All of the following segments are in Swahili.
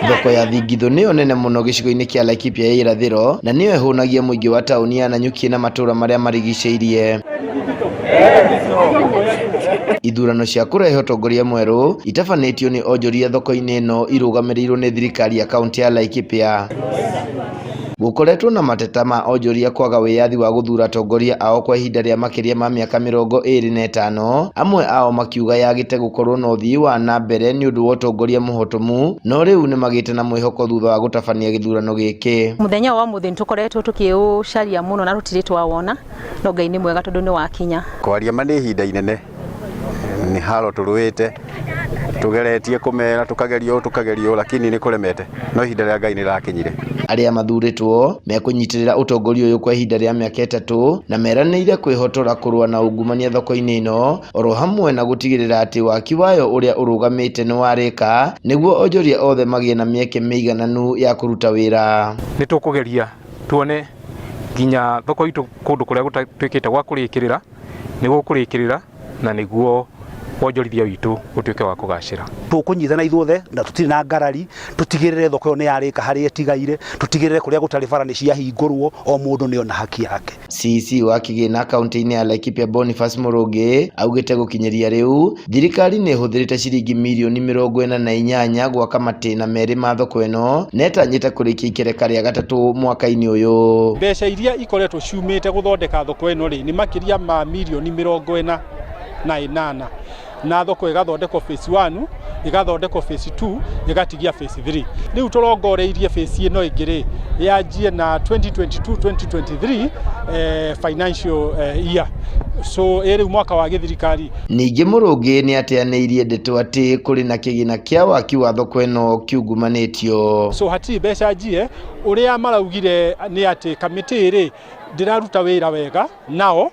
Thoko ya Thingithu nĩyo nene mũno gĩcigo-inĩ kĩa Laikipia ya irathĩro na nĩyo ĩhũnagia mũingĩ wa taũni ya Nanyuki na matũũra marĩa marigicĩirie. Ithurano cia kũrehe ũtongoria mwerũ itabanĩtio nĩ onjoria thoko-inĩ ĩno irũgamĩrĩirwo nĩ thirikari ya kaunti ya Laikipia. Gũkoretwo na mateta ma onjoria kwaga wĩyathi wa gũthuura atongoria ao kwa ihinda rĩa makĩria ma mĩaka 25, amwe ao makiuga yagĩte gũkorwo na ũthii wa na mbere nĩ ũndũ wa ũtongoria mũhotomu, no rĩu nĩ magĩte na mwĩhoko thutha wa gũtabania gĩthurano gĩkĩ. Mũthenya wa mũthĩ tũkoretwo tũkĩũcaria mũno na tũtirĩ twawona, no Ngai nĩ mwega tondũ nĩ wakinya. Kwaria ma nĩ ihinda inene nĩ haro tũrũĩte tugeretie kumera tukagerio lakini nĩ kũremete, no ihinda rĩa Ngai nĩ rĩrakinyire. Arĩa mathurĩtwo mekũnyitĩrĩra ũtongoria ũyũ kwa ihinda rĩa mĩaka 3 na meranĩire kwĩhotora kũrũa na ungumania thoko-inĩ ĩno, oro hamwe na gũtigĩrĩra atĩ waki wayo ũrĩa ũrũgamĩte nĩ warĩka nĩguo onjoria othe magĩe na mĩeke mĩigananu ya kũruta wĩra. Nĩ tũkũgeria tuone nginya thoko itũ kũndũ kũrĩa gũtuĩkĩte gwa kũrĩkĩrĩra nĩguo kũrĩkĩrĩra na nĩguo wonjorithia witũ ũtuĩke wa kũgacĩra. Tũkũnyitana ithuothe na tũtirĩ na ngarari, tũtigĩrĩre thoko ĩyo nĩ yarĩka harĩa ĩtigaire, tũtigĩrĩre kũrĩa gũtarĩ bara nĩ ciahingũrwo, o mũndũ nĩ ona haki yake. CC wa kĩgĩna kaunti-inĩ ya Laikipia Boniface Mũrũngĩ augĩte gũkinyĩria rĩu thirikari nĩ ĩhũthĩrĩte ciringi mirioni 48 gwaka matĩna merĩ ma thoko ĩno na ĩtanyĩte kũrĩkia ikereka rĩa gatatũ mwaka-inĩ ũyũ. Mbeca iria ikoretwo ciumĩte gũthondeka thoko ĩno rĩ nĩ makĩria ma mirioni 48 na thoko ĩgathondekwo phase 1, ĩgathondekwo phase 2, ĩgatigia phase 3. Rĩu tũrongoreirie phase ĩno ĩngĩ rĩ yanjie na 2022-2023 financial year. So rĩu mwaka wa gĩthirikari. Ningĩ Mũrũngĩ nĩ ateanĩirie ndeto atĩ kũrĩ na kĩgĩna kĩa waki wa thoko ĩno kiungumanĩtio. So hatirĩ mbeca njie, ũrĩa maraugire nĩ atĩ kamĩtĩ rĩ ndĩraruta wĩra wega nao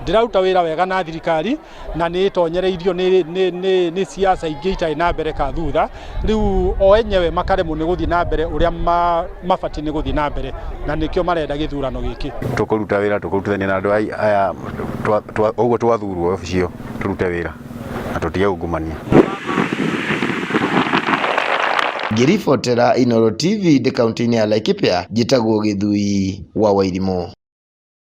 ndĩraruta wĩra wega na thirikari na nĩ itonyereirio nĩ siasa ingĩ itarĩ na mbere ka thutha, rĩu o enyewe makaremwo nĩ gũthiĩ na mbere ũrĩa mabatiĩ nĩ gũthiĩ na mbere na nĩkĩo marenda gĩthurano gĩkĩ. Tũkũruta wĩra tũkũrutithania na andũ aya ũguo twathurwo obicio tũrute wĩra na tũtige ungumania. Ngĩribotera Inooro TV kaunti-inĩ ya Laikipia, njĩtagwo Gĩthui wa Wairimũ.